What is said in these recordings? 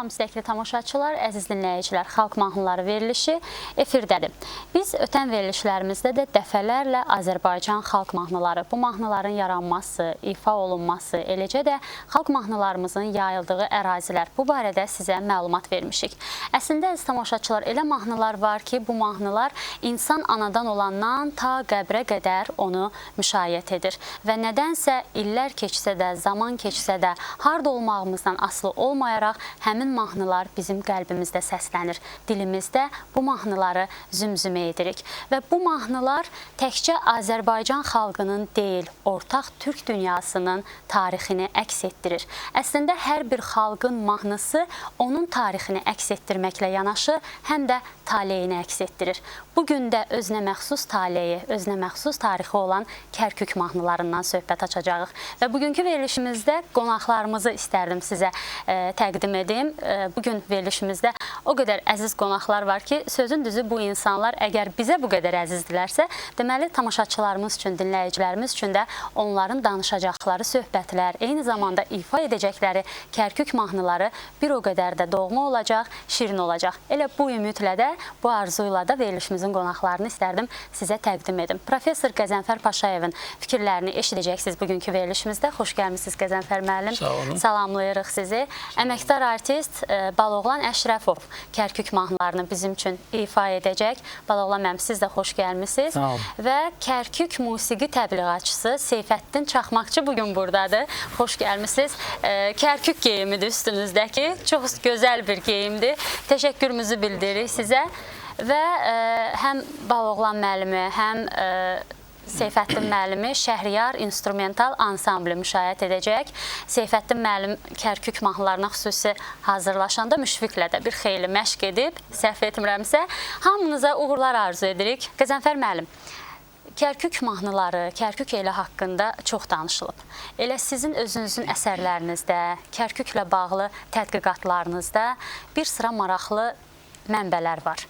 Salam istəkli tamaşaçılar, əziz dinləyicilər, Xalq mahnıları verilişi efirdədir. Biz ötən verilişlərimizdə də dəfələrlə Azərbaycan xalq mahnıları, bu mahnıların yaranması, ifa olunması, eləcə də xalq mahnılarımızın yayıldığı ərazilər, bu barədə sizə məlumat vermişik. Əslində, əziz tamaşaçılar, elə mahnılar var ki, bu mahnılar insan anadan olandan ta qəbrə qədər onu müşayiət edir. Və nədənsə illər keçsə də, zaman keçsə də, harda olmağımızdan asılı olmayaraq, həmin mahnılar bizim qəlbimizdə səslənir. Dilimizdə bu mahnıları zümzümə edirik. Və bu mahnılar təkcə Azərbaycan xalqının deyil, ortaq türk dünyasının tarixini əks etdirir. Əslində, hər bir xalqın mahnısı onun tarixini əks etdirməklə yanaşı, həm də taleyini əks etdirir. Bugün də özünə məxsus taleyi, özünə məxsus tarixi olan Kərkük mahnılarından söhbət açacağıq. Və bugünkü verilişimizdə qonaqlarımızı istərdim sizə təqdim edim. Bugün verilişimizdə o qədər əziz qonaqlar var ki, sözün düzü bu insanlar əgər bizə bu qədər əzizdilərsə, deməli tamaşaçılarımız üçün, dinləyicilərimiz üçün də onların danışacaqları söhbətlər, eyni zamanda ifa edəcəkləri Kərkük mahnıları bir o qədər də doğma olacaq, şirin olacaq. Elə bu ümidlə də, bu arzuyla da verilişimizin qonaqlarını istərdim sizə təqdim edim. Professor Qəzənfər Paşayevin fikirlərini eşidəcəksiniz bugünkü verilişimizdə. Xoş gəlmişsiniz Qəzənfər müəllim. Sağ olun. Salamlayırıq sizi. Əməkdar artist Baloğlan Əşrəfov Kərkük mahnılarını bizim üçün ifa edəcək. Baloğlan müəllim, siz də xoş gəlmişsiniz. Sağ olun. Və Kərkük musiqi təbliğatçısı Seyfəddin Çaxmaqçı bugün buradadır. Xoş gəlmişsiniz. Kərkük geyimidir üstünüzdəki. Çox gözəl bir geyimdir. Təşəkkürümüzü bildiririk sizə. Və həm Baloğlan müəllimi, həm Seyfəddin müəllimi Şəhriyar instrumental ansambli müşayiət edəcək. Seyfəddin müəllim Kərkük mahnılarına xüsusi hazırlaşanda Müşfiqlə də bir xeyli məşq edib, səhv etmirəmsə. Hamınıza uğurlar arzu edirik. Qəzənfər müəllim, Kərkük mahnıları, Kərkük eli haqqında çox danışılıb. Elə sizin özünüzün əsərlərinizdə, Kərküklə bağlı tədqiqatlarınızda bir sıra maraqlı mənbələr var.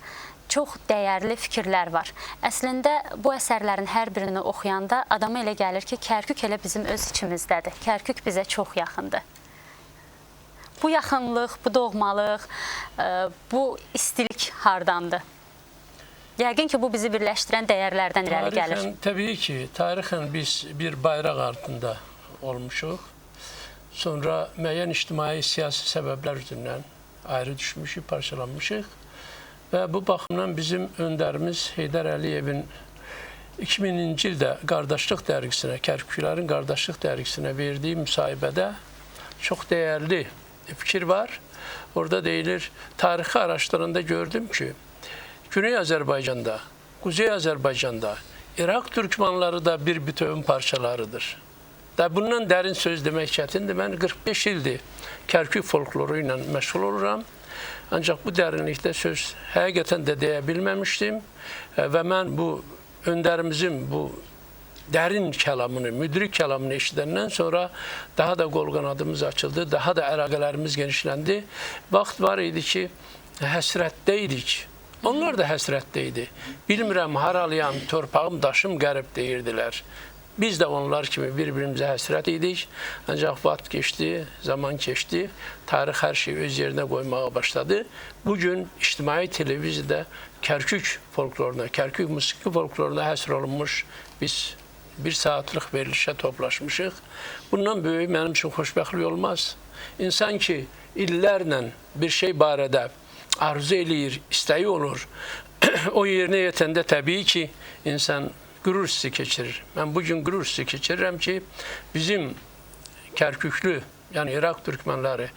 Çox dəyərli fikirlər var. Əslində, bu əsərlərin hər birini oxuyanda adama elə gəlir ki, Kərkük elə bizim öz içimizdədir. Kərkük bizə çox yaxındır. Bu yaxınlıq, bu doğmalıq, bu istilik hardandır? Yəqin ki, bu bizi birləşdirən dəyərlərdən irəli gəlir. Təbii ki, tarixən biz bir bayraq altında olmuşuq. Sonra müəyyən ictimai siyasi səbəblər üzündən ayrı düşmüşük, parçalanmışıq. Və bu baxımdan bizim öndərimiz Heydər Əliyevin 2000-ci ildə Qardaşlıq dərgisinə, Kərküklərin Qardaşlıq dərgisinə verdiyi müsahibədə çox dəyərli fikir var. Orada deyilir, tarixi araşdıranda gördüm ki, Güney Azərbaycanda, Quzey Azərbaycanda İraq türkmanları da bir bütövün parçalarıdır. Bundan dərin söz demək çətindir. Mən 45 ildir Kərkük folkloru ilə məşğul oluram. Ancaq bu dərinlikdə söz həqiqətən də deyə bilməmişdim və mən bu öndərimizin bu dərin kəlamını, müdrik kəlamını eşidəndən sonra daha da qol-qanadımız açıldı, daha da əlaqələrimiz genişləndi. Vaxt var idi ki, həsrətdə idik. Onlar da həsrətdə idi. Bilmirəm, haralıyam, torpağım, daşım qərib deyirdilər. Biz də onlar kimi bir-birimizə həsrət idik. Ancaq vaxt keçdi, zaman keçdi, tarix hər şeyi öz yerinə qoymağa başladı. Bugün ictimai televiziyada Kərkük folkloruna, Kərkük musiqi folkloruna həsr olunmuş biz bir saatlıq verilişə toplaşmışıq. Bundan böyük mənim üçün xoşbəxtlik olmaz. İnsan ki, illərlə bir şey barədə arzu eləyir, istəyi olur. O yerinə yetəndə təbii ki, insan qürur hissi keçirir. Mən bugün qürur hissi keçirirəm ki, bizim Kərküklü, yəni İraq türkmenləri,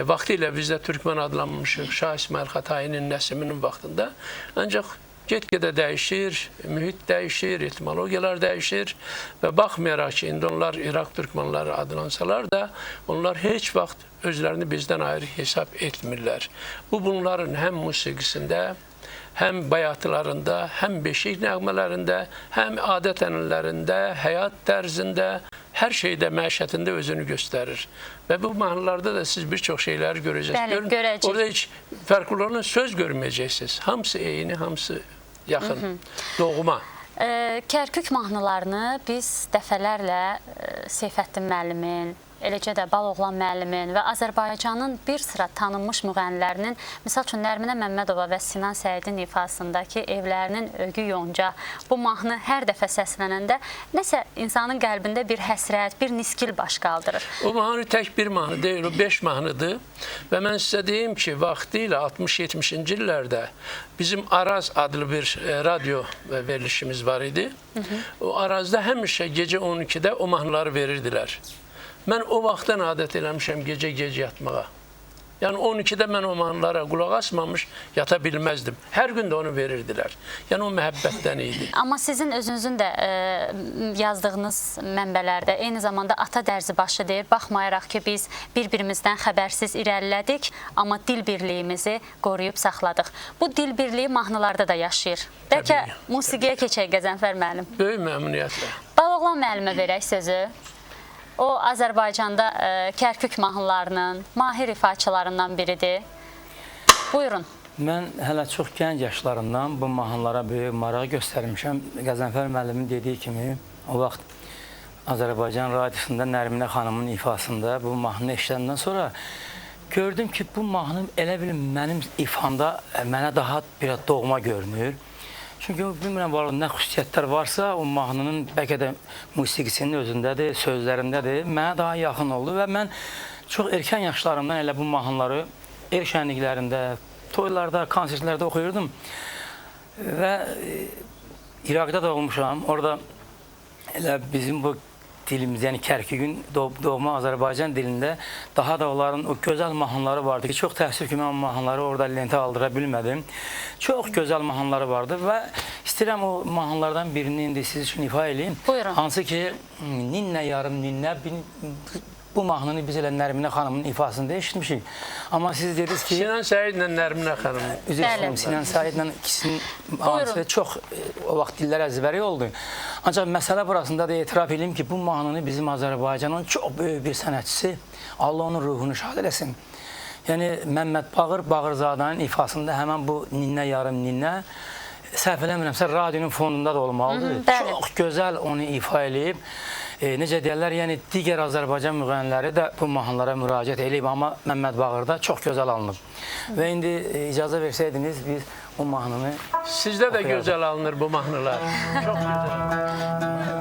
vaxtilə bizdə türkmen adlanmışıq, Şah İsmail Xatayinin, Nəsiminin vaxtında. Ancaq get-gedə dəyişir, mühit dəyişir, etimologiyalar dəyişir və baxmayaraq ki, indi onlar İraq türkmenləri adlansalar da, onlar heç vaxt özlərini bizdən ayrı hesab etmirlər. Bu, bunların həm musiqisində, həm bayatılarında, həm beşik nəğmələrində, həm adət-ənənələrində, həyat tərzində, hər şeydə, məişətində özünü göstərir. Və bu mahnılarda da siz bir çox şeyləri görəcəksiniz. Bəli, görəcək. Orada heç fərqli söz görməyəcəksiniz. Hamısı eyni, hamısı yaxın, doğma. Kərkük mahnılarını biz dəfələrlə Seyfəddin müəllimin, eləcə də Baloğlan müəllimin və Azərbaycanın bir sıra tanınmış müğənnilərinin, misal üçün Nərminə Məmmədova və Sinan Səidin ifasındakı Evlərinin Ögü Yonca bu mahnı hər dəfə səslənəndə nəsə insanın qəlbində bir həsrət, bir niskil baş qaldırır. O mahnı tək bir mahnı deyil, o 5 mahnıdır və mən sizə deyim ki, vaxtilə 60-70-ci illərdə bizim Araz adlı bir radyo verilişimiz var idi. O Arazda həmişə gecə 12-də o mahnıları verirdilər. Mən o vaxtdan adət eləmişəm gecə-gecə yatmağa. Yəni 12-də mən o mahnılara qulaq asmamış yata bilməzdim. Hər gün də onu verirdilər. Yəni o məhəbbətdən idi. Amma sizin özünüzün də yazdığınız mənbələrdə eyni zamanda ata dərzibaşı deyir, baxmayaraq ki, biz bir-birimizdən xəbərsiz irəlilədik, amma dil birliyimizi qoruyub saxladıq. Bu dil birliyi mahnılarda da yaşayır. Bəlkə musiqiyə keçək Qəzənfər müəllim. Böyük məmnuniyyətlə. Baloğlan müəllimə verək sözü. O, Azərbaycanda Kərkük mahnılarının mahir ifaçılarından biridir. Buyurun. Mən hələ çox gənc yaşlarımdan bu mahnılara böyük maraq göstərmişəm. Qəzənfər müəllimin dediyi kimi, o vaxt Azərbaycan radiosunda Nərminə xanımın ifasında bu mahnını eşidəndən sonra gördüm ki, bu mahnı elə bil mənim ifamda mənə daha bir doğma görünür. Çünki bilmirəm, nə xüsusiyyətlər varsa, o mahnının bəlkə də musiqisinin özündədir, sözlərindədir, mənə daha yaxın oldu və mən çox erkən yaşlarımdan elə bu mahnıları el şənliklərində, toylarda, konsertlərdə oxuyurdum və İraqda da olmuşam. Orada elə bizim bu dilimiz, yəni Kərkükün doğma Azərbaycan dilində daha da onların o gözəl mahnıları vardı ki, çox təəssüf ki, mən mahnıları orada lentə aldıra bilmədim. Çox gözəl mahnıları vardı və istəyirəm o mahnılardan birini indi siz üçün ifa edeyim. Buyurun. Hansı ki, Ninnə yarım ninnə, bu mahnını biz elə Nərminə xanımın ifasında eşitmişik. Amma siz dediniz ki... Sinan Səidlə Nərminə xanım. Üzr istəyirəm, Sinan Səidlə ikisinin hansı çox o vaxt dillər əzbəri oldu. Ancaq məsələ burasında da etiraf edeyim ki, bu mahnını bizim Azərbaycanın çox böyük bir sənətçisi, Allah onun ruhunu şad eləsin. Yəni, Məmməd Bağırzadənin ifasında həmən bu Ninnə yarım ninnə, səhv eləmirəmsə, radionun fonunda da olmalıdır. Çox gözəl onu ifa eləyib. Necə deyərlər, yəni digər Azərbaycan müğənniləri də bu mahnılara müraciət edib, amma Məmməd Bağırda çox gözəl alınıb. Və indi icazə versəydiniz, biz o mahnını... Sizdə də gözəl alınır bu mahnılar. Çox gözəl.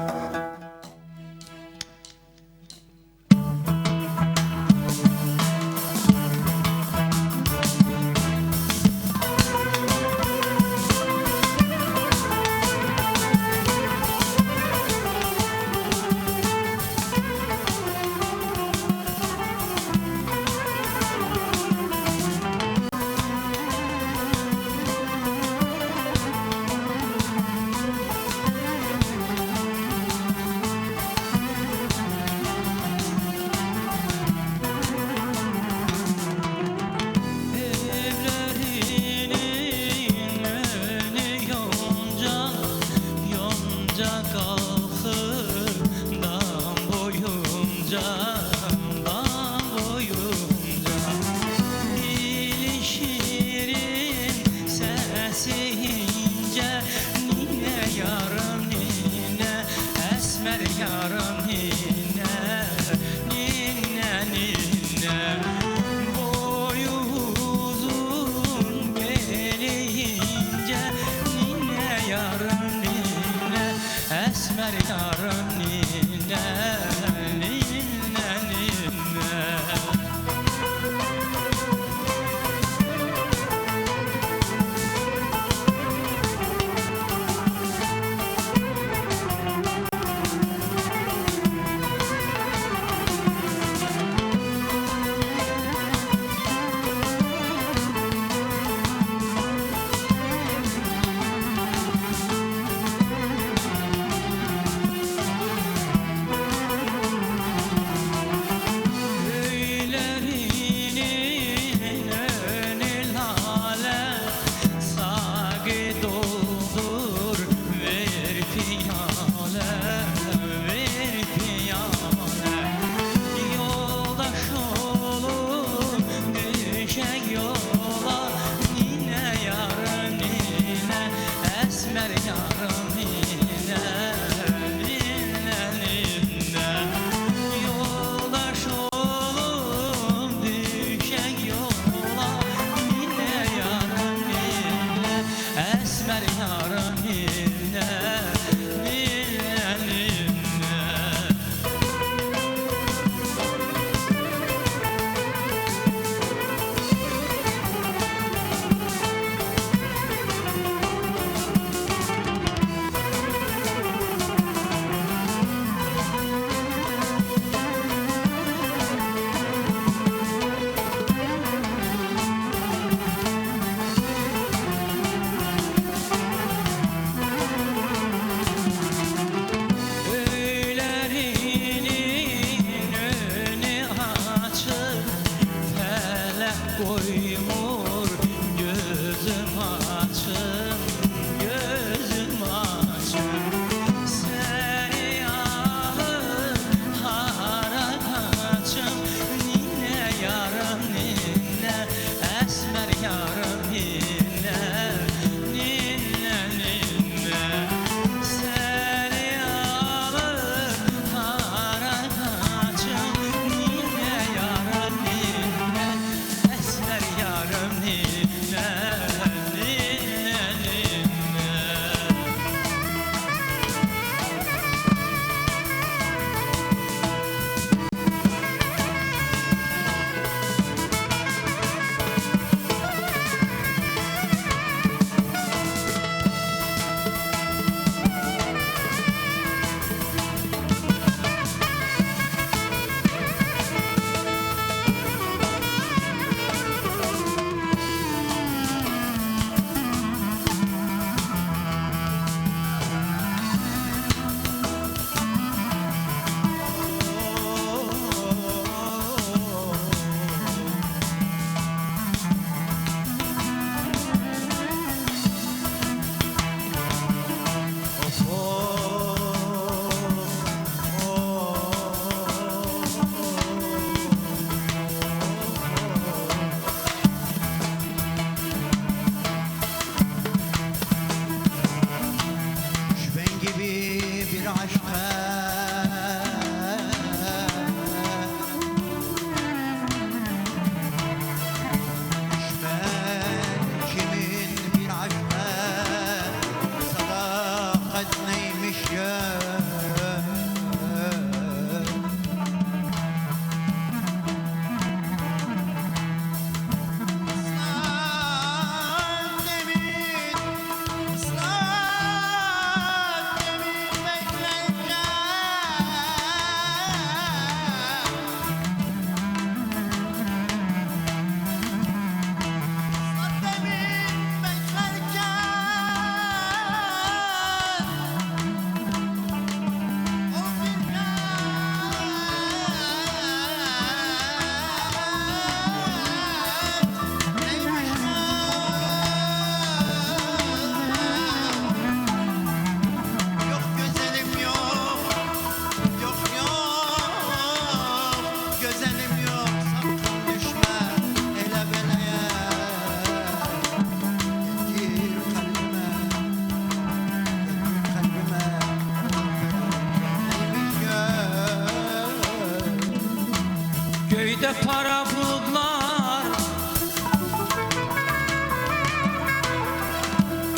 Göydə para buludlar,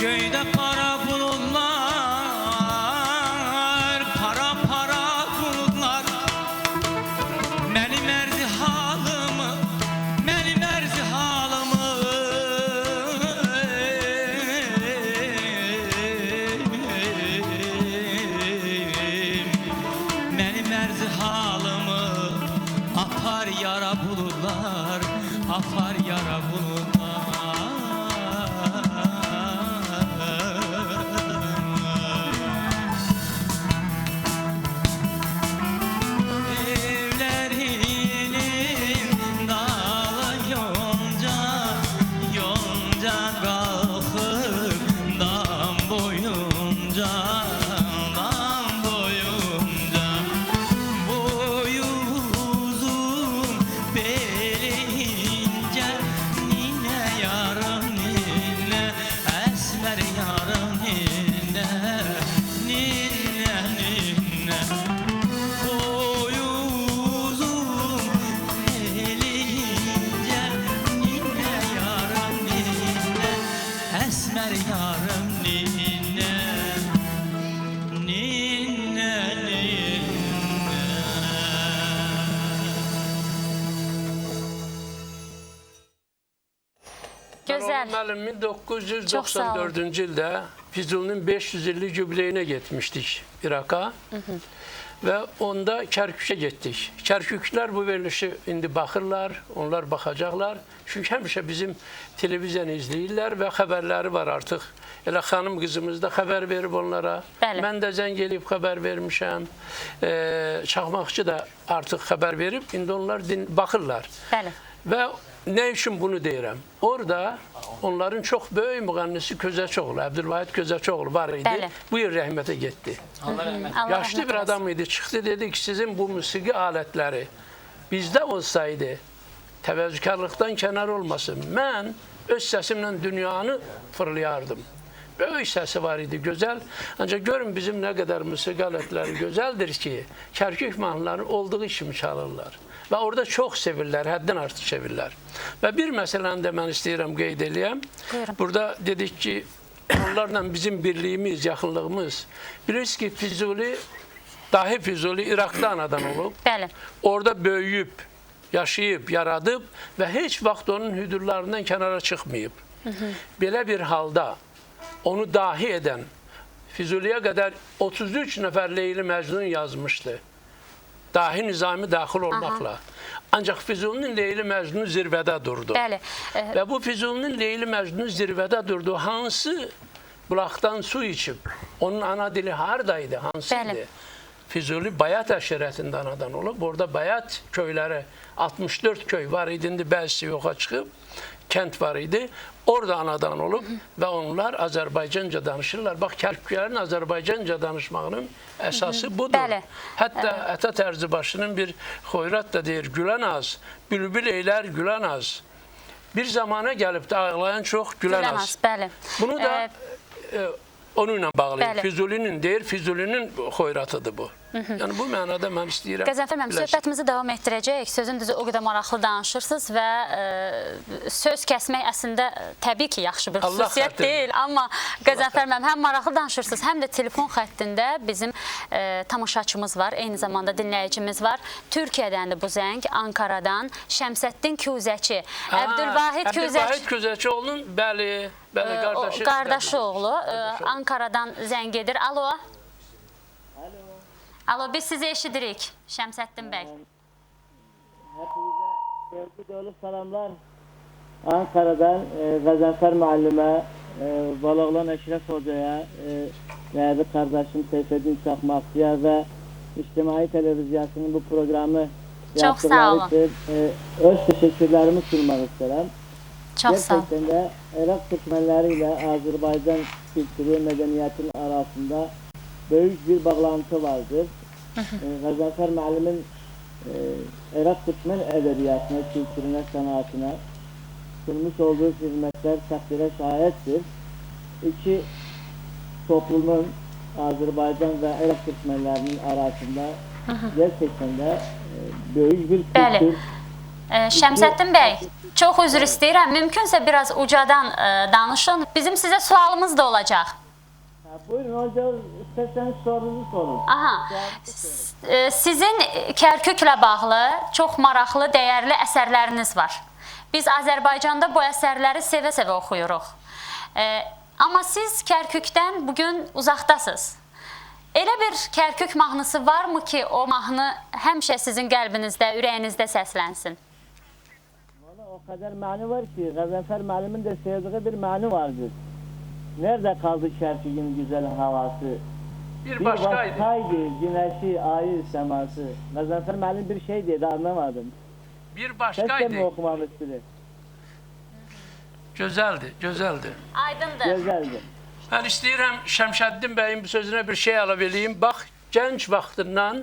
göydə para buludlar, para para buludlar. Mənim ərzi halımı, mənim ərzi halımı, mənim ərzi halımı apar yara buludlar, apar yara buludlar. Evlerinin dalı yonca, yonca kalkır dam boyunca, dam boyunca. Boyu uzun, beli ince, nine yarım nine, esmer yarım nine, nine nine. Boyu uzun, beli ince, nine yarım nine, esmer yarım nine, nine nine. Gözəl. Müəllim, Çox sağ olun. 1994-cü ildə Füzulinin 500 illik jubileyinə getmişdik İraqa və onda Kərkükə getdik. Kərküklər bu verilişi indi baxırlar, onlar baxacaqlar. Çünki həmişə bizim televiziyanı izləyirlər və xəbərləri var artıq. Elə xanım qızımız da xəbər verib onlara. Bəli. Mən də zəng eləyib xəbər vermişəm. Çaxmaqçı da artıq xəbər verib. İndi onlar baxırlar. Bəli. Və nə üçün bunu deyirəm? Orada onların çox böyük müğənnisi Közəçoğlu, Əbdülvahid Közəçoğlu var idi. Bəli. Bu il rəhmətə getdi. Allah rəhmət. Allah Yaşlı rəhmət bir eləsin. adam idi. Çıxdı dedi ki, sizin bu musiqi alətləri bizdə olsaydı, təvəzzükarlıqdan kənar olmasın, mən öz səsimlə dünyanı fırlayardım. Böyük səsi var idi, gözəl. Ancaq görün bizim nə qədər musiqi alətləri gözəldir ki, Kərkük mahnıları olduğu kimi çalırlar. Və orada çox sevirlər, həddən artıq sevirlər. Və bir məsələni də mən istəyirəm qeyd eləyəm. Buyurun. Burada dedik ki, onlarla bizim birliyimiz, yaxınlığımız. Bilirsiniz ki, Füzuli, dahi Füzuli İraqda anadan olub. Bəli. Orada böyüyüb, yaşayıb, yaradıb və heç vaxt onun hüdurlarından kənara çıxmayıb. Belə bir halda onu dahi edən Füzuliyə qədər 33 nəfər Leyli Məcnun yazmışdı. Dahi Nizami daxil olmaqla. Ancaq Füzulinin Leyli Məcnun zirvədə durdu. Bəli. Və bu Füzulinin Leyli Məcnun zirvədə durdu. Hansı bulaqdan su içib? Onun ana dili haradaydı? Hansıydı? Bəli. Füzuli Bayat əşirətində anadan olub. Orada Bayat köyləri 64 köy var idi. İndi bəzisi yoxa çıxıb. Kənd var idi. Orada anadan olub və onlar Azərbaycanca danışırlar. Bax, Kərküklərin Azərbaycanca danışmağının əsası budur. Bəli. Hətta Əta Tərzibaşının bir xoyrat da deyir, gülən az, bülbül eylər gülən az. Bir zamana gəlib də ağlayan çox gülən az. Bəli. Bunu da onunla bağlayır. Bəli. Füzulinin deyir, Füzulinin xoyratıdır bu. Yəni bu mənada mən istəyirəm. Qəzənfər müəllim, söhbətimizi davam etdirəcək. Sözün düzü o qədər maraqlı danışırsınız və söz kəsmək əslində təbii ki, yaxşı bir xüsusiyyət deyil. Amma Qəzənfər müəllim, həm maraqlı danışırsınız, həm də telefon xəttində bizim tamaşaçımız var, eyni zamanda dinləyicimiz var. Türkiyədəndir bu zəng, Ankaradan Şəmsəddin Küzəçi. Əbdülvahid Küzəçioğlu'nun bəli, qardaşı oğlu Ankaradan zəng edir. Alo. Alo, biz sizi eşidirik Şəmsəddin bəy. Hepinize sevgi dolu salamlar. Ankara'dan Qəzənfər müəllimə, Balaqlan Əşrəf hocaya, değerli kardeşim Seyfeddin Çakmakçıya ve İçtimai Televizyasının bu programı çok sağ olun. Için, öz teşekkürlerimi sunmak isterim. Çok sağ olun. Gerçekten de Irak Türkmenleri ile Azerbaycan kültürü medeniyetinin arasında büyük bir bağlantı vardır. Qəzənfər müəllimin Irak Türkmen edebiyatına, kültürüne, sanatına sunmuş olduğu hizmetler takdire şayettir. İki toplumun, Azerbaycan ve Irak Türkmenlerinin arasında gerçekten de büyük bir kültür Şəmsəddin bəy, çox üzr istəyirəm. Mümkünsə biraz ucadan danışın. Bizim sizə sualımız da olacaq. Buyurun hocam, isterseniz sorunuzu sorun. Aha. Sizin Kərküklə bağlı çox maraqlı, dəyərli əsərləriniz var. Biz Azərbaycanda bu əsərləri sevə-sevə oxuyuruq. Amma siz Kərkükdən bugün uzaqdasınız. Elə bir Kərkük mahnısı varmı ki, o mahnı həmişə sizin qəlbinizdə, ürəyinizdə səslənsin? Valla o kadar mani var ki, Gazanfer Müəllimin de sevdiği bir mani vardır. Nerede kaldı Kərkük'ün güzel havası? Bir başkaydı. Başkaydı güneşi, ayı, seması. Gazanfer Müəllim bir şey dedi, anlamadım. Bir Keşke başkaydı. mi okumamı istedi? Gözəldi, gözəldi. Aydındır. Güzeldi. Mən istəyirəm Şəmşəddin bəyin bu sözünə bir şey əlavə eləyim. Bax, gənc vaxtından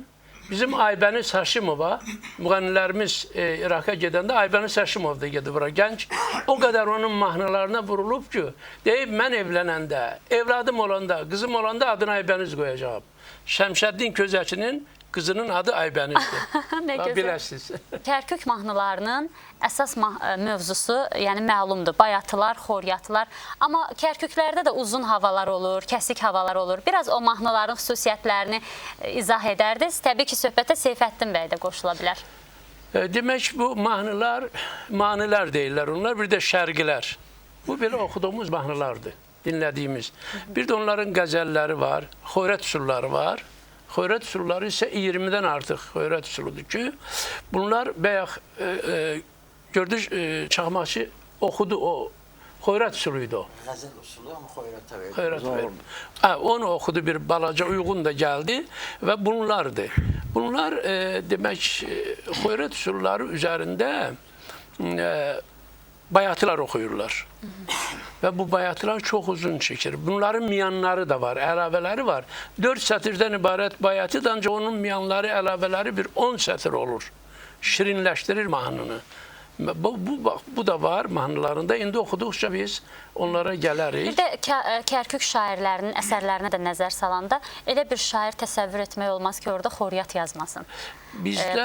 bizim Aybəniz Həşimova, müğənnilərimiz İraqa gedəndə Aybəniz Həşimov da gedib bura gənc. O qədər onun mahnılarına vurulub ki, deyib mən evlənəndə, evladım olanda, qızım olanda adını Aybəniz qoyacağım. Şəmşəddin Közəkinin qızının adı Aybənizdir. Nə gözəl. Biləsiniz. Kərkük mahnılarının əsas mövzusu, yəni məlumdur, bayatılar, xoryatılar. Amma Kərküklərdə də uzun havalar olur, kəsik havalar olur. Biraz o mahnıların xüsusiyyətlərini izah edərdiniz. Təbii ki, söhbətə Seyfəddin bəy də qoşula bilər. Demək, bu mahnılar, manilər deyirlər onlar, bir də şərqilər. Bu belə oxuduğumuz mahnılardır, dinlədiyimiz. Bir də onların qəzəlləri var, xoyrət üsulları var. Xoyrət üsulları isə 20-dən artıq xoyrət üsuludur ki, bunlar bayaq gördük, Çaxmaqçı oxudu, o xoyrət üsuluydu o. Qəzəl usulu ama xoyrata verdi. Xoyrət verdi. Onu oxudu, bir balaca uyğun da gəldi və bunlardır. Bunlar demək, xoyrət üsulları üzərində bayatılar oxuyurlar. Və bu bayatılar çox uzun çəkir. Bunların miyanları da var, əlavələri var. 4 sətirdən ibarət bayatı da ancaq onun miyanları, əlavələri bir 10 sətir olur. Şirinləşdirir mahnını. Bu da var mahnılarında. İndi oxuduqca biz onlara gələrik. Bir də Kərkük şairlərinin əsərlərinə də nəzər salanda elə bir şair təsəvvür etmək olmaz ki, orada xoryat yazmasın,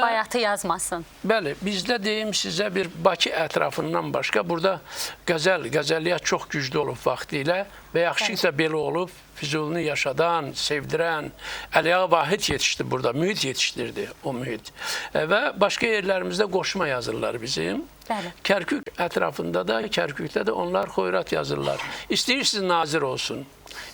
bayatı yazmasın. Bəli, bizdə deyim sizə bir Bakı ətrafından başqa, burada qəzəliyyat çox güclü olub vaxtilə və yaxşı isə belə olub. Füzulunu yaşadan, sevdirən, Əliağa Vahid yetişdi burada, mühit yetişdirdi o mühit. Və başqa yerlərimizdə qoşma yazırlar bizim. Bəli. Kərkük ətrafında da, Kərkükdə də onlar xoyrat yazırlar. İstəyirsiniz nazir olsun,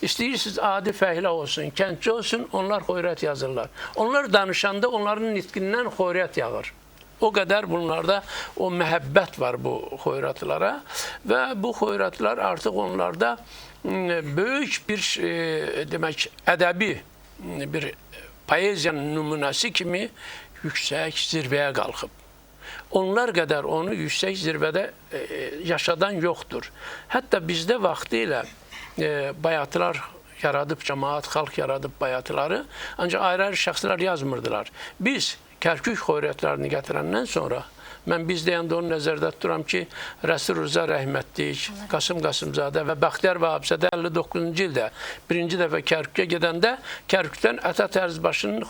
istəyirsiniz adi fəhlə olsun, kəndçi olsun, onlar xoyrat yazırlar. Onlar danışanda onların nitqindən xoyrat yağır. O qədər bunlarda o məhəbbət var bu xoyratlara və bu xoyratlar artıq onlarda böyük bir demək, ədəbi bir poeziyanın nümunəsi kimi yüksək zirvəyə qalxıb. Onlar qədər onu yüksək zirvədə yaşadan yoxdur. Hətta bizdə vaxtilə bayatılar yaradıb, cəmaat, xalq yaradıb bayatıları, ancaq ayrı-ayrı şəxslər yazmırdılar. Biz Kərkük xoyrətlərini gətirəndən sonra, mən biz deyəndə onu nəzərdə tuturam ki, Rəsul Rıza rəhmətlik, Qasım Qasımzadə və Bəxtiyar Vahabzadə 59-cu ildə birinci dəfə Kərkükə gedəndə Kərkükdən Ata Tərzbaşının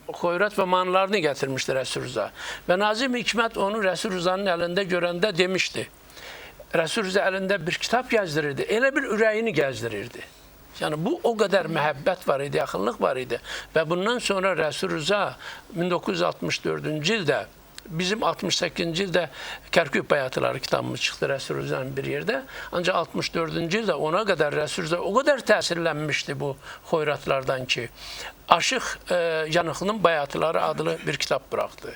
xoyrət və mahnılarını gətirmişdi Rəsul Rıza. Və Nazim Hikmət onu Rəsul Rızanın əlində görəndə demişdi. Rəsul Rıza əlində bir kitab gəzdirirdi, elə bir ürəyini gəzdirirdi. Yəni bu o qədər məhəbbət var idi, yaxınlıq var idi. Və bundan sonra Rəsul Rıza 1964-cü ildə, bizim 68-ci ildə Kərkük bayatıları kitabımız çıxdı Rəsul Rızanın bir yerdə. Ancaq 64-cü ildə ona qədər Rəsul Rıza o qədər təsirlənmişdi bu xoyratlardan ki, Aşıq Yanıqlının bayatıları adlı bir kitab buraxdı.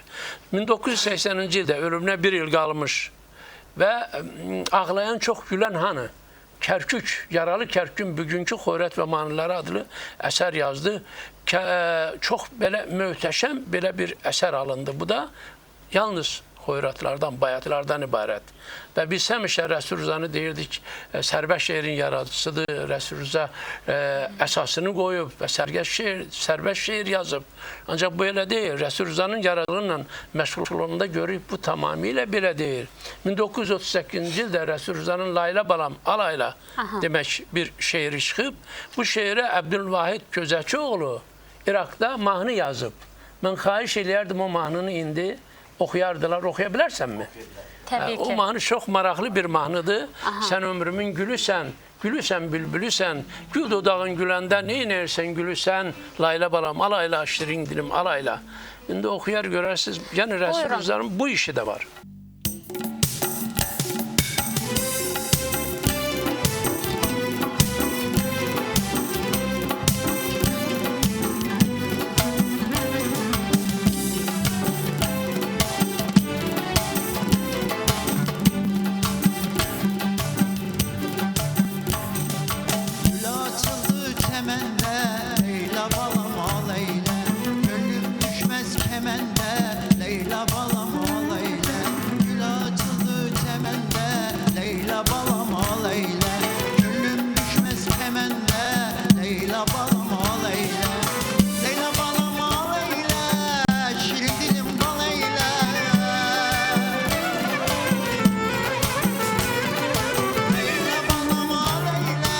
1980-ci ildə ölümünə bir il qalmış və ağlayan çox gülən hanı? Kərkük, Yaralı Kərkükün bugünkü xoyrət və mahnıları adlı əsər yazdı. Çox belə möhtəşəm belə bir əsər alındı. Bu da yalnız xoyratlardan, bayatılardan ibarət. Və biz həmişə Rəsul Rızanı deyirdik, sərbəst şeirin yaradıcısıdır. Rəsul Rıza əsasını qoyub və sərbəst şeir yazıb. Ancaq bu elə deyil. Rəsul Rızanın yaradılığıyla məşğulluğunda görürük, bu tamamilə belə deyil. 1938-ci ildə Rəsul Rızanın Layla Balam Alayla demək bir şeiri çıxıb. Bu şeirə Əbdülvahid Közəkioğlu İraqda mahnı yazıb. Mən xahiş eləyərdim o mahnını indi oxuyardılar. Oxuya bilərsənmi? Təbii O ki. mahnı çox maraqlı bir mahnıdır. Sən ömrümün gülüsən, gülüsən bülbülüsən, gül dodağın güləndə neynəyirsən gülüsən, layla balam alayla, şirin dilim alayla. İndi oxuyar görərsiniz, yəni Rəsul Rıza'nın bu işi də var. Gül açıldı çemende, Leyla balam ağlayla. Gönlüm düşmez kemende, Leyla balam ağlayla. Gül açıldı çemende, Leyla balam ağlayla. Gönlüm düşmez kemende, Leyla balam ağlayla. Leyla balam ağlayla, şirin dilim balayla. Leyla balam ağlayla,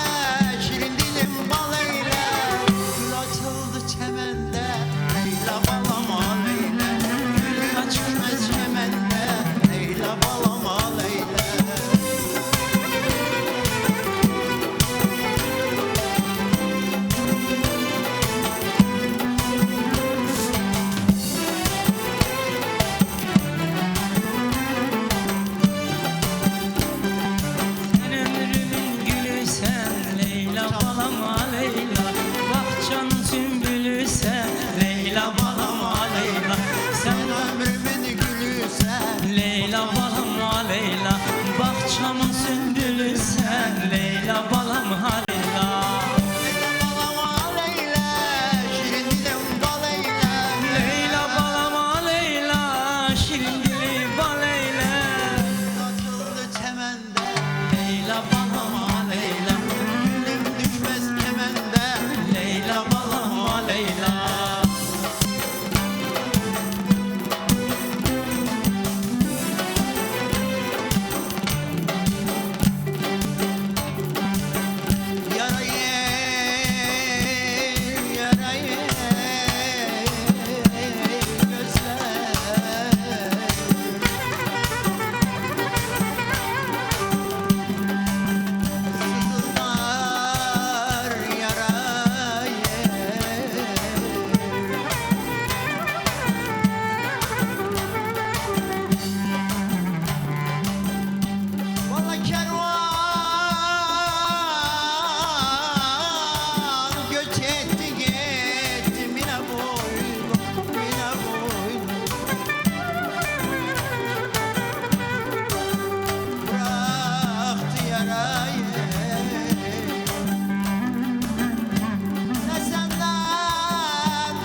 şirin dilim balayla. Gül açıldı çemende, Leyla balam ağlayla. Gül açılmaz çemende, Leyla balam ağlayla. Sen ömrümün gülü sen, Leyla balam Leyla. Bahçanın sümbülü sen, Leyla balam Leyla. Sen Sen ömrümün gülü sen. Leyla balam Leyla. Bahçamın sümbülü sen, Leyla balam Leyla. Leyla balam ağlayla, şirin dilim balayla. Leyla balam Leyla, şirin dili baleyla. Açıldı çemende, Leyla balam Leyla, gülüm düşmez kemende. Leyla balam Leyla. Yara yer, yara yer, gözler. Sızıldar yara yer. Vallahi kervan göç etti gitti mine boylu, mine boylu. Bıraktı yarayı. Ne senden,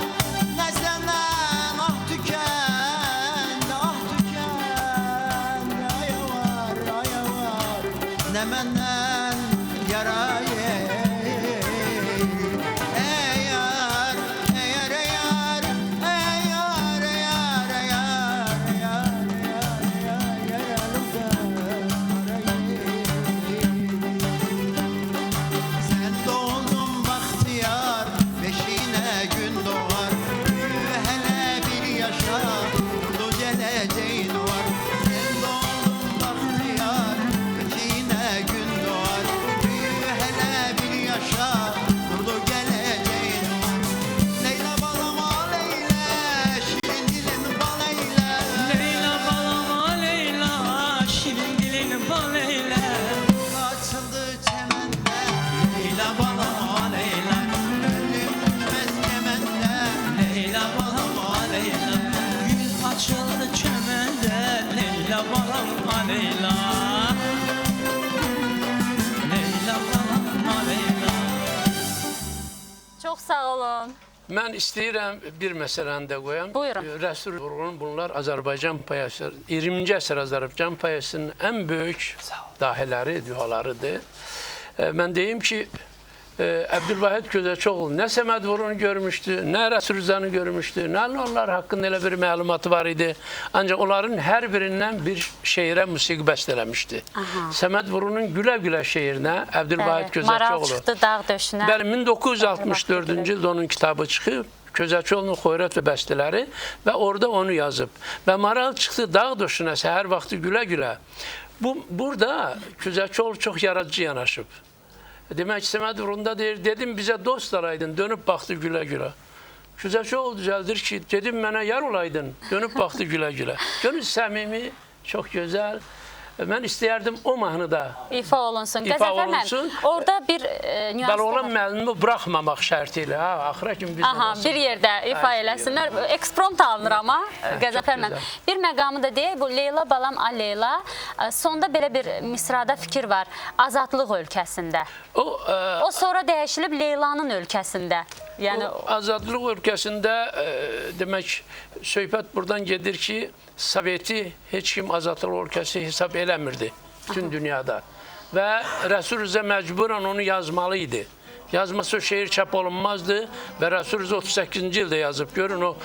ne senden ah tükendi, ah tükendi. Aya var, aya var. Ne menden yarayı. Ey yar, ey yar, ey yar, ey yar, ey yar, ey yar, ey yar, ey yar, yaralımdan arayı. Sen doğdun bahtiyar, beşiğine gün doğar. Büyü hele bir yaşa, kurdu geleceğin var. Sen doğdun bahtiyar, beşiğine gün doğar. Büyü hele bir yaşa, kurdu geleceğin var. Leyla balam ağlayla, şirin dilin balayla. Leyla balam Leyla, şirin dilin baleyla. Açıldı çemende, Leyla balam Leyla, gönlüm düşmez kemende. Leyla balam Leyla. Gül açıldı çömende, Leyla balam Leyla. Leyla balam Leyla. Çox sağ olun. Mən istəyirəm bir məsələni də qoyam. Buyurun. Rəsul Vurğun bunlar Azərbaycan payası, 20-ci əsr Azərbaycan payasının ən böyük dahiləri, dühalarıdır. Mən deyim ki, Əbdülvahid Gözəçoğlu nə Səməd Vurğunu görmüşdü, nə Rəsul Rıza'nı görmüşdü, nə onlar haqqında elə bir məlumatı var idi. Ancaq onların hər birindən bir şeirə musiqi bəstələmişdi. Səməd Vurğunun Gülə-Gülə şeirinə Əbdülvahid Maral Gözəçoğlu. çıxdı dağ döşünə. Bəli, 1964-cü ildə onun kitabı çıxıb. Közəçioğlu'nun Xoyrət və bəstələri və orada onu yazıb. Və maral çıxdı dağ döşünə səhər vaxtı gülə-gülə. Burada Közəçioğlu çox yaradıcı yanaşıb. Demək istəmədi, onda deyir, dedim bizə dost araydın, dönüb baxdı gülə-gülə. Közəçioğlu düzəldir ki, dedim mənə yar olaydın, dönüb baxdı gülə-gülə. Gönül səmimi, çox gözəl. Mən istəyərdim o mahnıda İfa olunsun. İfa Qəzənfər olunsun. müəllim, orada bir nüans Baloğlan var. müəllimi buraxmamaq şərti ilə. Axıra kimi biz Aha, bir yerdə ifa eləsinlər. Eksprompt alınır amma Qəzənfər müəllim. gözəl. Bir məqamı da deyək, bu Leyla balam a Leyla. Sonda belə bir misrada fikir var. Azadlıq ölkəsində. O sonra dəyişilib Leylanın ölkəsində. Yəni O azadlıq ölkəsində demək söhbət buradan gedir ki, Soveti heç kim azadlıq ölkəsi hesab eləmirdi bütün dünyada. Və Rəsul Rza məcburan onu yazmalı idi. Yazması o şeir çap olunmazdı və Rəsul Rza 38-ci ildə yazıb. Görün o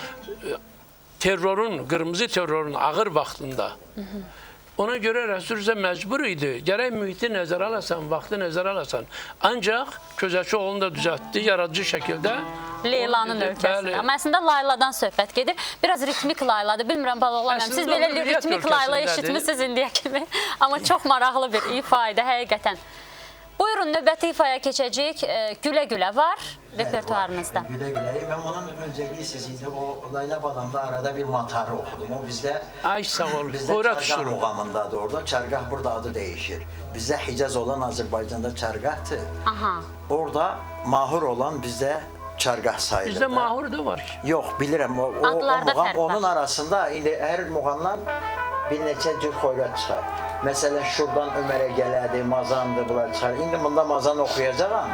terrorun, qırmızı terrorun ağır vaxtında. Ona görə Rəsul Rza məcbur idi. Gərək mühiti nəzərə alasan, vaxtı nəzərə alasan. Ancaq Közəçioğlu'nu da düzəltdi, yaradıcı şəkildə. Leylanın ölkəsində. Amma əslində layladan söhbət gedir. Biraz ritmik layladır. Bilmirəm Baloğlan müəllim, siz belə ritmik layla eşitmisiniz indiyə kimi. Amma çox maraqlı bir ifa idi həqiqətən. Buyurun, növbəti ifaya keçəcəyik. Gülə-gülə var repertuarınızda. Gülə-gülə. Mən onun öncəliyi siz indi o Layla Balamda arada bir matarı oxudum. O bizdə Ay sağ ol. bizdə Çərgah muğamındadır orada. Çərgah burada adı dəyişir. Bizdə Hicaz olan Azərbaycanda Çərgahdır. Aha. Orada mahur olan bizdə Çərgah sayılır. Bizdə mahur da var ki. Yox, bilirəm. O Adlarda muğam, fərq var. onun arasında indi hər muğamdan bir neçə cür xoyrət çıxar. Məsələn, şuradan Ömərə Gələdi, Mazandır, bunlar çıxar. İndi bunda Mazan oxuyacağam,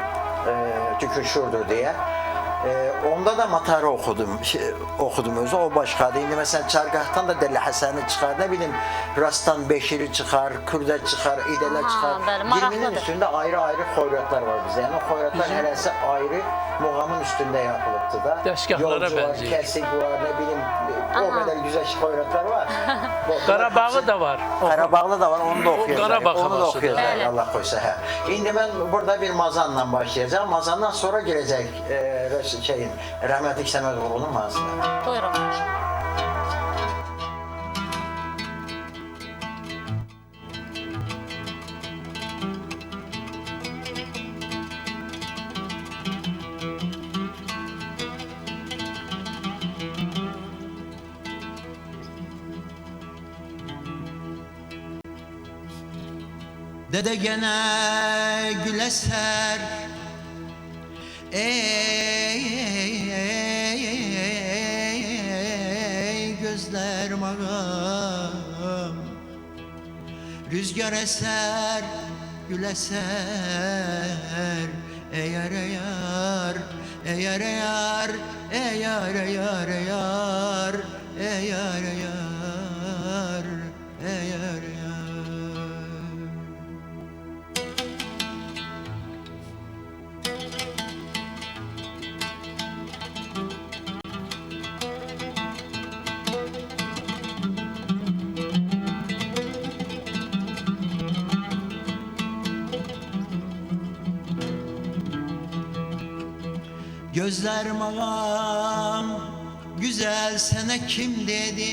çünki şurdur deyə. Onda da matarı oxudum özü, o başqadır. İndi məsələn, Çərgahdan da Dəli Həsəni çıxar, nə bilim, Rastan Beşiri çıxar, Kürdə çıxar, İdələ çıxar. 20-nin üstündə ayrı-ayrı xoyrətlər var bizdə. Yəni, o xoyrətlər hərəsi ayrı muğamın üstündə yapılıbdır da. Dəstgahlara Yolcu var, bənzəyir. kəsik var, nə bilim, o qədər güzel xoyrətlər var. Qarabağı da var. Qarabağlı da var, onu da oxuyacaq. Qarabağ Onu da havasıdır. oxuyacaq, Allah qoysa. Hə. İndi mən burada bir mazanla başlayacağım. Mazandan sonra girəcək rəhmətlik Səməd Vurğunun mazına. Buyurun. Dede gene güleser ey gözlerim ağam. Rüzgar eser güleser eğer eğer eğer eğer eğer eğer eğer eğer eğer eğer Gözlerim ağam güzel sana kim dedi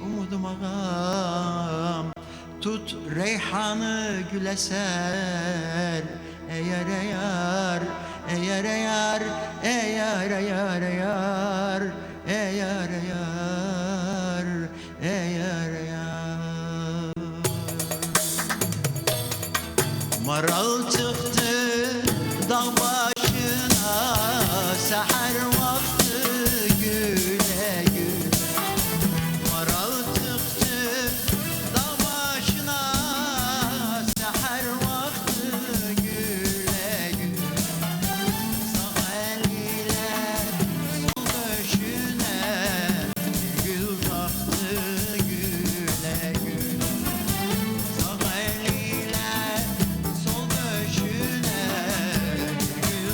umudum ağam tut reyhanı gül eser eğer eğer eğer eğer eğer eğer eğer eğer eğer eğer Maral çıktı dağ başına seher vakti güle güle Maral çıktı dağ başına seher vakti güle güle Sağ eliyle sol döşüne gül taktı güle güle Sağ eliyle sol döşüne gül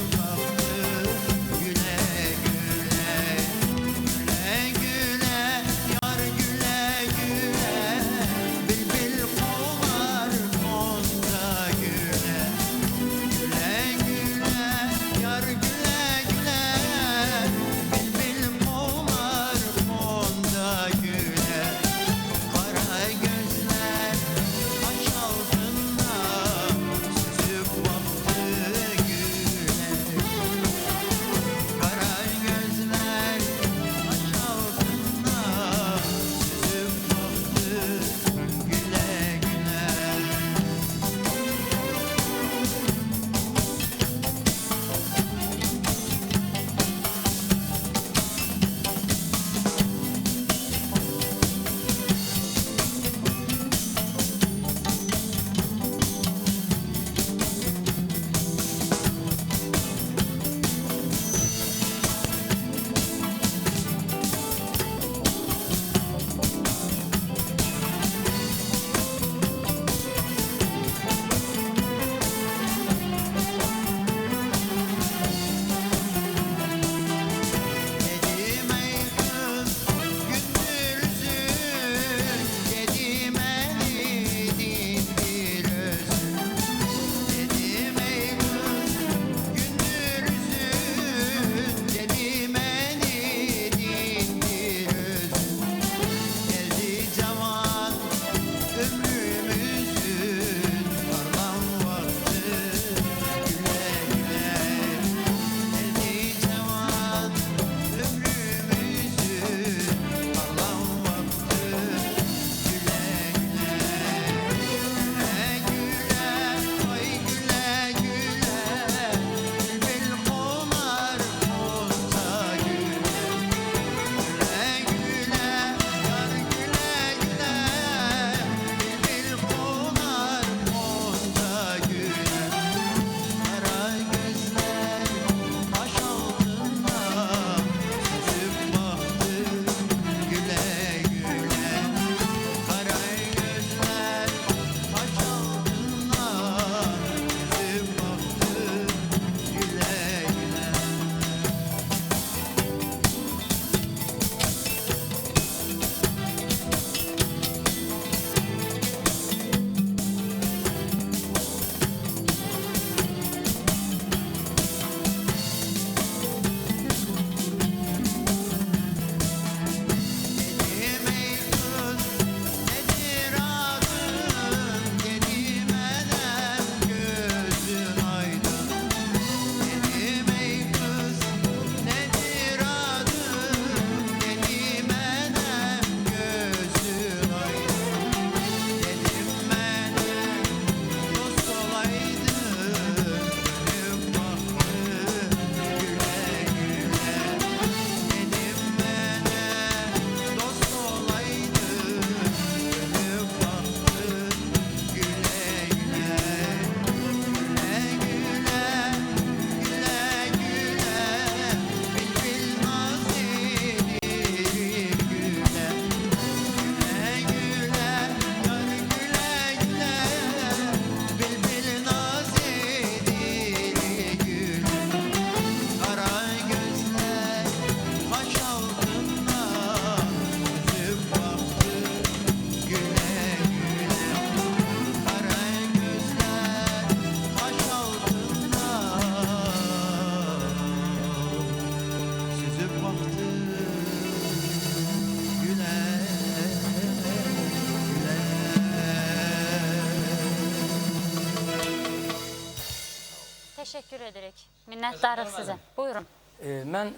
Təşəkkür edirik. Minnətdarıq sizə. Buyurun. Mən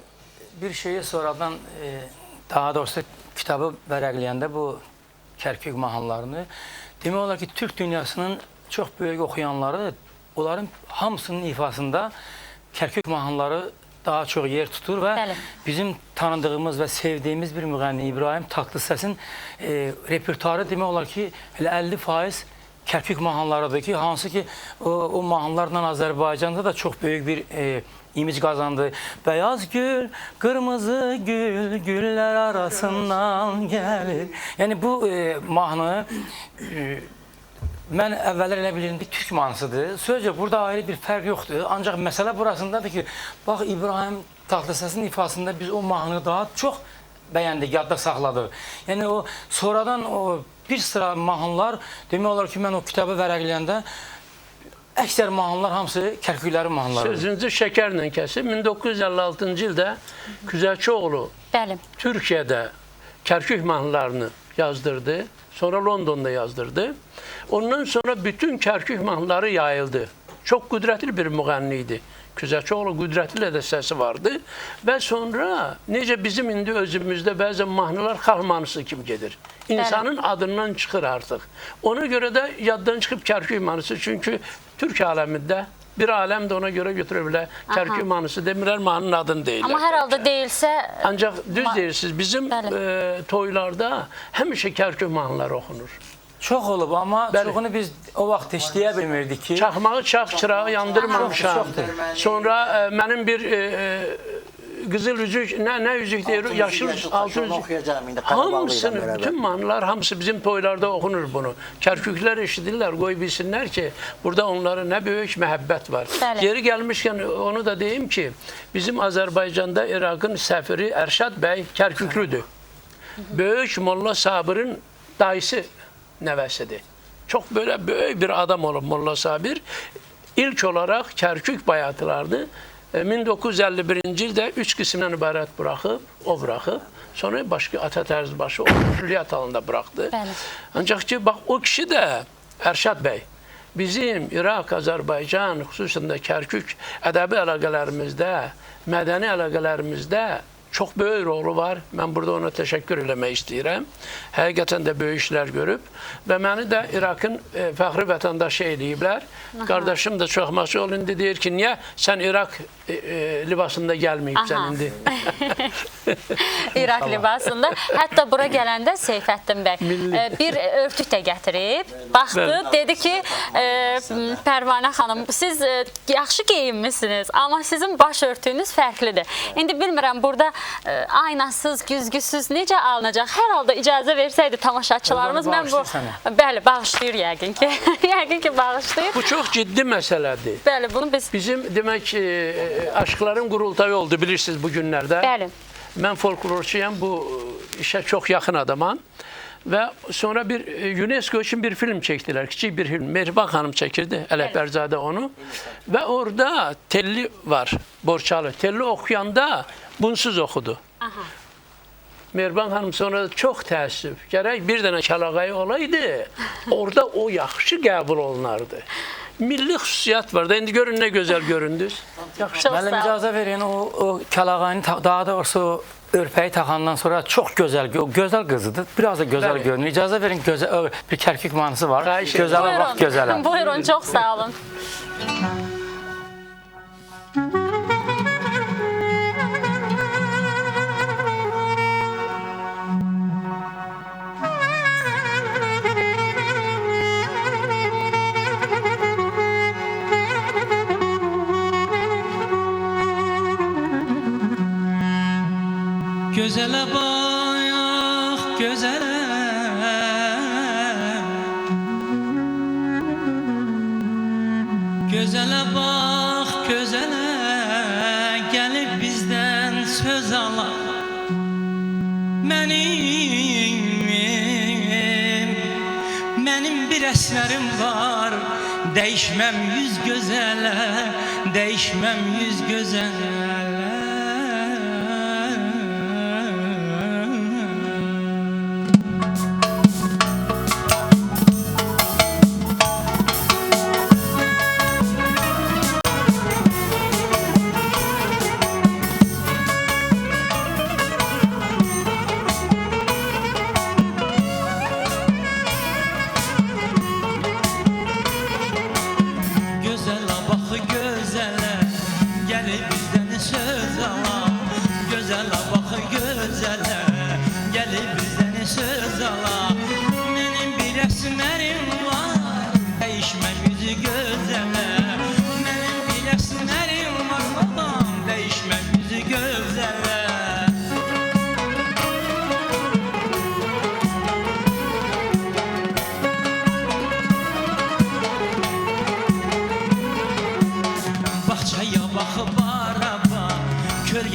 bir şeyi sonradan, daha doğrusu kitabı vərəqləyəndə bu Kərkük mahnılarını, demək olar ki, Türk dünyasının çox böyük oxuyanları, onların hamısının ifasında Kərkük mahnıları daha çox yer tutur və Bəli. bizim tanıdığımız və sevdiyimiz bir müğənni İbrahim Tatlısəsin repertuarı demək olar ki, elə 50% Kərkük mahnılarıdır ki, hansı ki o mahnılarla Azərbaycanda da çox böyük bir imic qazandı. Bəyaz gül, qırmızı gül, güllər arasından gəlir. Yəni bu mahnı mən əvvəllər elə bilirdim ki, türk mahnısıdır. Sözcə burada ayrı bir fərq yoxdur. Ancaq məsələ burasındadır ki, bax İbrahim Tatlısəsin ifasında biz o mahnını daha çox bəyəndik, yadda saxladıq. Yəni o sonradan o bir sıra mahnılar, demək olar ki, mən o kitabı vərəqləyəndə əksər mahnılar hamısı Kərküklərin mahnıları. Sözünüzü şəkərlə kəsib 1956-cı ildə Güzəlçioğlu Bəli. Türkiyədə Kərkük mahnılarını yazdırdı. Sonra Londonda yazdırdı. Ondan sonra bütün Kərkük mahnıları yayıldı. Çox qüdrətli bir müğənni idi. Güzəlçioğlu qüdrətli də səsi vardı. Və sonra necə bizim indi özümüzdə bəzən mahnılar xalq mahnısı kimi gedir. İnsanın adından çıxır artıq. Ona görə də yaddan çıxıb Kərkük mahnısı. Çünki Türk aləmində bir aləm də ona görə götürə bilər. Kərkük mahnısı demirlər, mahnının adını deyirlər. Amma hər halda deyilsə... Ancaq düz deyirsiniz, bizim toylarda həmişə Kərkük mahnıları oxunur. Çox olub, amma çoxunu biz o vaxt işləyə bilmirdik ki... Çaxmağı çax, çırağı yandırmamışam. Sonra mənim bir qızıl üzük, nə üzük deyir, yaşıl altın üzük. Hamısını, bütün mahnılar, hamısı bizim toylarda oxunur bunu. Kərküklər eşidirlər, qoy bilsinlər ki, burada onlara nə böyük məhəbbət var. Yeri gəlmişkən onu da deyim ki, bizim Azərbaycanda İraqın səfiri Ərşad bəy Kərküklüdür. Böyük Molla Sabir'in dayısı nəvəsidir. Çox böyle böyük bir adam olub Molla Sabir. İlk olaraq Kərkük bayatılarını 1951-ci ildə 3 qismdən ibarət buraxıb, o buraxıb. Sonra başqa Ata Tərzbaşı o külliyat halında buraxdı. Ancaq ki, bax o kişi də Ərşad bəy bizim İraq, Azərbaycan, xüsusən də Kərkük ədəbi əlaqələrimizdə, mədəni əlaqələrimizdə çox böyük rolu var. Mən burada ona təşəkkür eləmək istəyirəm. Həqiqətən də böyük işlər görüb və məni də İraqın fəxri vətəndaşı eləyiblər. Qardaşım da çox maşğul indi deyir ki, niyə sən İraq libasında gəlməyibsən indi? İraq libasında. Hətta bura gələndə Seyfəddin bəy bir örtük də gətirib, baxdı, dedi ki, Pərvanə xanım, siz yaxşı geyinmişsiniz, amma sizin baş örtüyünüz fərqlidir. İndi bilmirəm, burada aynasız, güzgüsüz necə alınacaq? Hər halda icazə versəydi tamaşaçılarımız, mən bu... Bəli, bağışlayır yəqin ki. Yəqin ki, bağışlayır. Bu çox ciddi məsələdir. Bəli, bunu biz... Bizim, demək, aşkların qurultayı oldu, bilirsiniz, bu günlərdə. Bəli. Mən folklorçuyam, bu işə çox yaxın adamam. Və sonra bir UNESCO üçün bir film çəkdilər, kiçik bir film. Mehriban xanım çəkirdi, Ələkbərzadə onu. Və orada telli var, Borçalı. Telli oxuyanda bunsuz oxudu. Mehriban xanım sonra çox təəssüf, gərək bir dənə kəlağayı olaydı, orada o yaxşı qəbul olunardı. Milli xüsusiyyət var da, indi görün nə gözəl göründünüz. Müəllim, icazə verin, o kəlağayını, daha doğrusu o örpəyi taxandan sonra çox gözəl qızıdır. Biraz da gözəl görünür. İcazə verin, bir Kərkük mahnısı var. Gözələ bax, gözələ. Buyurun, çox sağ olun. Gözələ bax, gözələ Gözələ bax, gözələ Gəlib bizdən söz ala Mənim bir əsərim var Dəyişməm yüz gözələ Dəyişməm yüz gözələ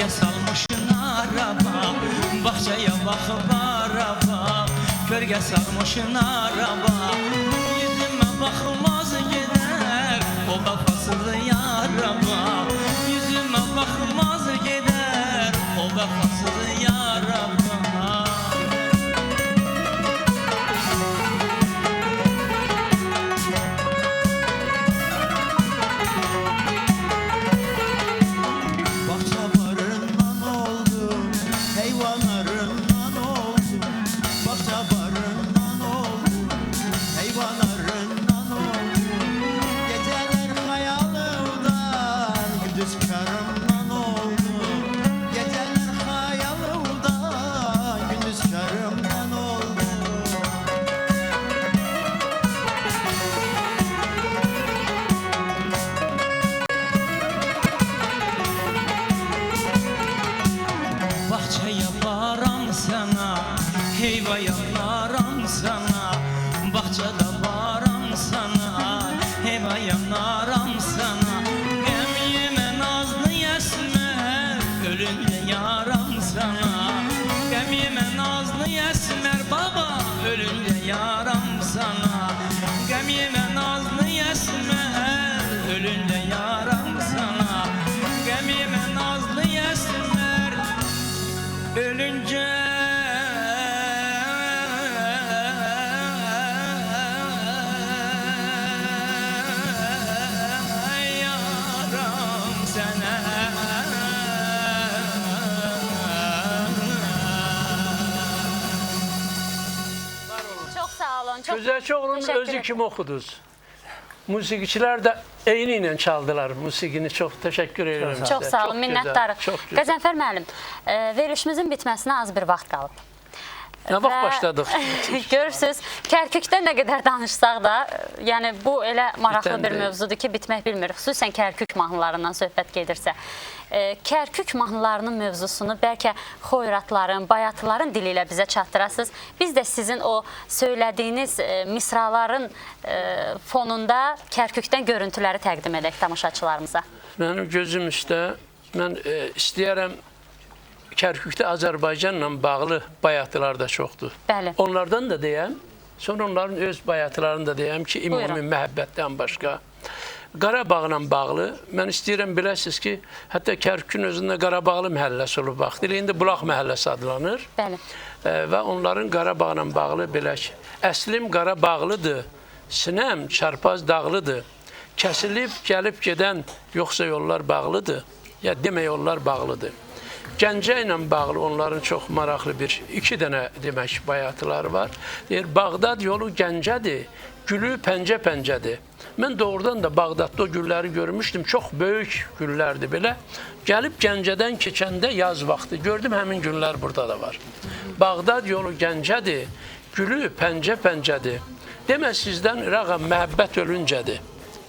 Kölge salmışın araba, bahçeye bakıp araba. Kölge salmışın araba, yüzüme bakmaz gider o kafasız yaraba. Yüzüme bakmaz gider o kafasız yaraba. Bahçalarından oldum, hayvanlarından oldum. Bahçalarından oldum, hayvanlarından oldum. Geceler hayalımdan, gündüz karımdan oldum. Geceler hayalımdan, gündüz karımdan oldum. Bahçeye varam sana, heyva yanaram sana. Bahçede varam sana, heyva yanaram sana. Gem yeme nazlı esmer, ölünce yaram sana. Gem yeme nazlı esmer baba, ölünce yaram sana. Gem yeme nazlı esmer, ölünce yaram sana. Gem yeme nazlı esmer, ölünce yaram sana. Çox sağ olun. Çox Gözəlçioğlu'nun teşekkür özü ederim. kimi oxudunuz. Musiqiçilər də eyni ilə çaldılar musiqini. Çox təşəkkür edirəm sizə. Çox sağ olun, gözəl, minnətdarıq. Çox gözəl. Qəzənfər müəllim, verilişimizin bitməsinə az bir vaxt qalıb. Nə vaxt başladıq? Görürsüz, Kərkükdə nə qədər danışsaq da, yəni bu elə maraqlı Bitən bir deyil. mövzudur ki, bitmək bilmir. Xüsusən Kərkük mahnılarından söhbət gedirsə. Kərkük mahnılarının mövzusunu bəlkə xoyratların, bayatların dili ilə bizə çatdırasınız. Biz də sizin o söylədiyiniz misraların fonunda Kərkükdən görüntüləri təqdim edək tamaşaçılarımıza. Mənim gözüm üstə, mən istəyərəm Kərkükdə Azərbaycanla bağlı bayatılar da çoxdur. Bəli. Onlardan da deyəm, sonra onların öz bayatılarını da deyəm ki, ümumi Buyurun. məhəbbətdən başqa. Qarabağla bağlı, mən istəyirəm biləsiniz ki, hətta Kərkükün özündə Qarabağlı məhəlləsi olub vaxtilə, indi Bulaq məhəlləsi adlanır. Bəli. Və onların Qarabağla bağlı belə ki, əslim Qarabağlıdır, sinəm çarpaz dağlıdır, kəsilib gəlib gedən yoxsa yollar bağlıdır, ya demək yollar bağlıdır. Gəncə ilə bağlı onların çox maraqlı iki dənə demək bayatıları var. Deyir, Bağdad yolu Gəncədir, gülü pəncə-pəncədir. Mən doğrudan da Bağdadda o gülləri görmüşdüm, çox böyük güllərdir belə. Gəlib Gəncədən keçəndə yaz vaxtı gördüm, həmin güllər burada da var. Bağdad yolu Gəncədir, gülü pəncə-pəncədir. Demə sizdən İraqa məhəbbət ölüncədir.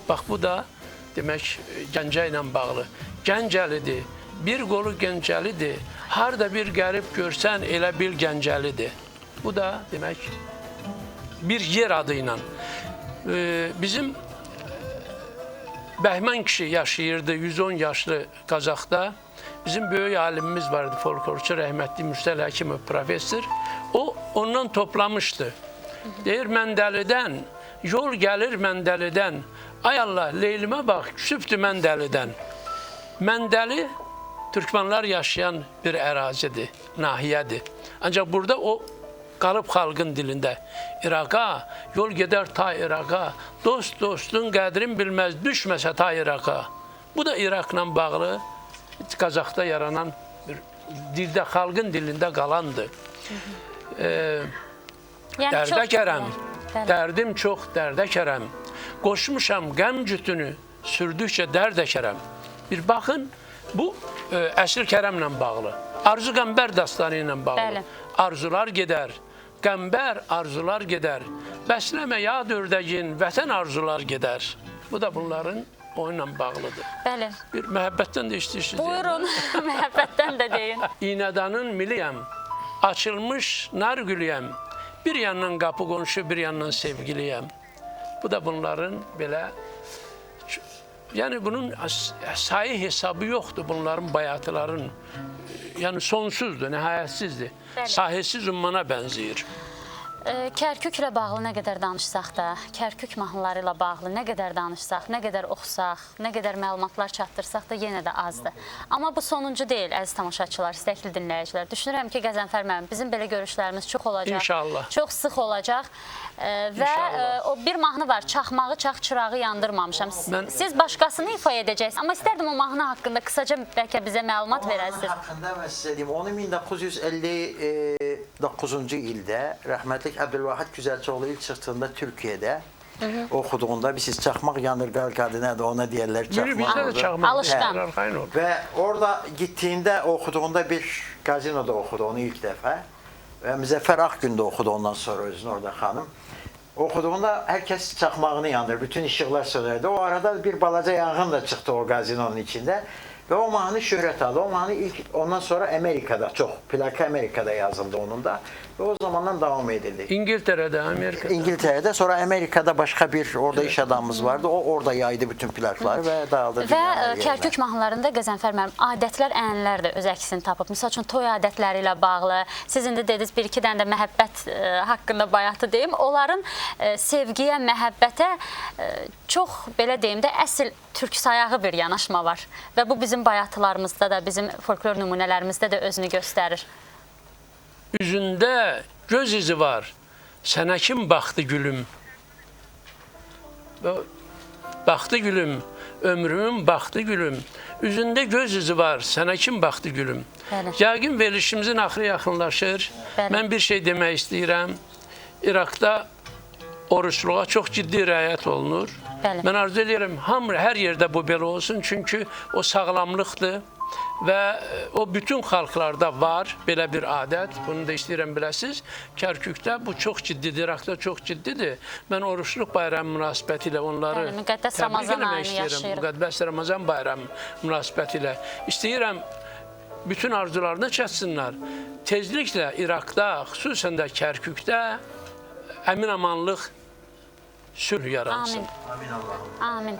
Bax, bu da demək Gəncə ilə bağlı. Gəncəlidir. Bir qolu Gəncəlidir, harda bir qərib görsən elə bil Gəncəlidir. Bu da demək bir yer adı ilə. Bizim Bəhmən kişi yaşayırdı, 110 yaşlı Qazaxda. Bizim böyük alimimiz vardı, folklorçu rəhmətli Mürsəl Həkimov professor. O ondan toplamışdı. Deyir, Məndəlidən, yol gəlir Məndəlidən. Ay Allah, Leylimə bax, küsübdür Məndəlidən. Məndəli Türkmenlər yaşayan bir ərazidir, nahiyədir. Ancaq burada o qalıb xalqın dilində. İraqa, yol gedər ta İraqa, dost dostun qədrin bilməz, düşməsə ta İraqa. Bu da İraqla bağlı Qazaxda yaranan bir dildə, xalqın dilində qalandır. Dərdə kərəm, dərdim çox dərdə kərəm, qoşmuşam qəm cütünü, sürdükcə dərdə kərəm. Bir baxın, bu Əsir Kərəmlə bağlı, Arzu Qəmbər dastanı ilə bağlı. Bəli. Arzular gedər, qəmbər arzular gedər, bəsləmə yad ördəgin, vətən arzular gedər. Bu da bunların oyunla bağlıdır. Bəli. Bir məhəbbətdən də istəyirsiniz. Buyurun, məhəbbətdən də deyin. İynədanın miliyəm, açılmış nar gülüyəm, bir yandan qapı qonşu, bir yandan sevgiliyəm. Bu da bunların belə yani bunun sayı hesabı yoktu bunların bayatıların. Yani sonsuzdur, nihayetsizdir. Bəli. Sahisiz ummana bənzəyir. Kərküklə bağlı nə qədər danışsaq da, Kərkük mahnıları ilə bağlı nə qədər danışsaq, nə qədər oxusaq, nə qədər məlumatlar çatdırsaq da yenə də azdır. Amma bu sonuncu deyil, əziz tamaşaçılar, istəkli dinləyicilər. Düşünürəm ki, Qəzənfər müəllim, bizim belə görüşlərimiz çox olacaq. İnşallah. Çox sıx olacaq. Və o bir mahnı var, Çaxmağı çax çırağı yandırmamışam. Siz başqasını ifa edəcəksiniz. Amma istərdim o mahnı haqqında qısaca bəlkə bizə məlumat verəsiniz. Haqqında mən sizə deyim, onu 1959-cu ildə rəhmətlik Əbdülvahid Güzəlçioğlu ilk çıxdığında Türkiyədə oxuduğunda, siz çaxmaq yanır qalqadı nədir, ona deyərlər Bizdə də çaxmaq. çaxmaq. Alışqan. Və orada gittiğində oxuduğunda bir gazinoda oxudu onu ilk dəfə. Və Müzəffər Ağgün də oxudu ondan sonra özünü orada xanım. Oxuduğunda hər kəs çaxmağını yandır, bütün işıqlar sönərdi. O arada bir balaca yanğın da çıxdı o gazinonun içində. Və o mahnı şöhrət aldı. O mahnı ilk ondan sonra Amerikada, çox plaka Amerikada yazıldı onun da. Və o zamandan davam edildi. İngiltərədə, Amerikada. İngiltərədə, sonra Amerikada başqa bir orada iş adamımız vardı. O orada yaydı bütün plakları və dağıldı Və dünyanın hər yerinə. Kərkük mahnılarında Qəzənfər müəllim, adətlər, ənənələr də öz əksini tapıb. Məsəl üçün toy adətləri ilə bağlı, siz indi dediniz bir-iki dənə də məhəbbət haqqında bayatı deyim. Onların sevgiyə, məhəbbətə çox belə deyim də əsl türk sayağı bir yanaşma var. Və bu bizim bayatılarımızda da, bizim folklor nümunələrimizdə də özünü göstərir. Üzündə göz izi var, sənə kim baxdı gülüm? Baxdı gülüm, ömrümün baxdı gülüm. Üzündə göz izi var, sənə kim baxdı gülüm? Bəli. Yəqin verilişimizin axırı yaxınlaşır. Bəli. Mən bir şey demək istəyirəm. İraqda oruçluğa çox ciddi riayət olunur. Bəli. Mən arzu edirəm, hər yerdə bu belə olsun. Çünki o sağlamlıqdır. Və o bütün xalqlarda var belə bir adət. Bunu da istəyirəm biləsiniz. Kərkükdə bu çox ciddidir, İraqda çox ciddidir. Mən oruçluq bayramı münasibəti ilə onları Bəli, müqəddəs təbrik Ramazan eləmək ayını istəyirəm. yaşayırıq. Müqəddəs Ramazan bayramı münasibəti ilə. İstəyirəm bütün arzularını çatsınlar. Tezliklə İraqda, xüsusən də Kərkükdə əmin-amanlıq, sülh yaransın. Amin. Amin.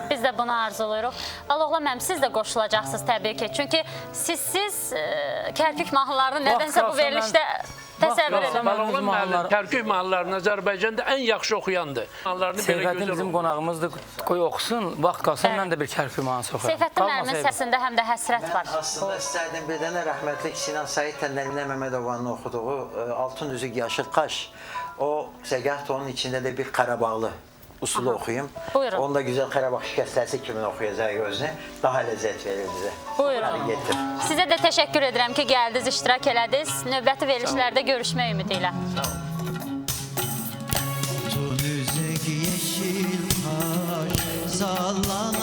Biz də bunu arzulayırıq. Aloğlan müəllim, siz də qoşulacaqsınız təbii ki. Çünki sizsiz Kərkük mahnılarını nədənsə bu verilişdə təsəvvür edin. Aloğlan müəllim Kərkük mahnılarını Azərbaycanda ən yaxşı oxuyandır. Seyfəddin bizim qonağımızdır, qoy oxusun, vaxt qalsın, mən də bir Kərkük mahnısı oxuyam. Seyfəddin müəllimin səsində həm də həsrət var. Mən aslında istərdim bir dənə rəhmətlik Sinan Said Tənnəlinə Məmmədovanın oxuduğu Altın Üzük Yaşıl Qaş. O Səgah tonun içində də bir Qarabağlı usulu oxuyum. Buyurun. Onu da Gözəl Qarabağ şikəstəsi kimi oxuyacaq özünü. Daha ləzzət verir bizə. Buyurun. Hadi getir. Sizə də təşəkkür edirəm ki, gəldiniz, iştirak elədiniz. Növbəti verilişlərdə görüşmək ümidi ilə. Altın üzük yeşil kaş sallanır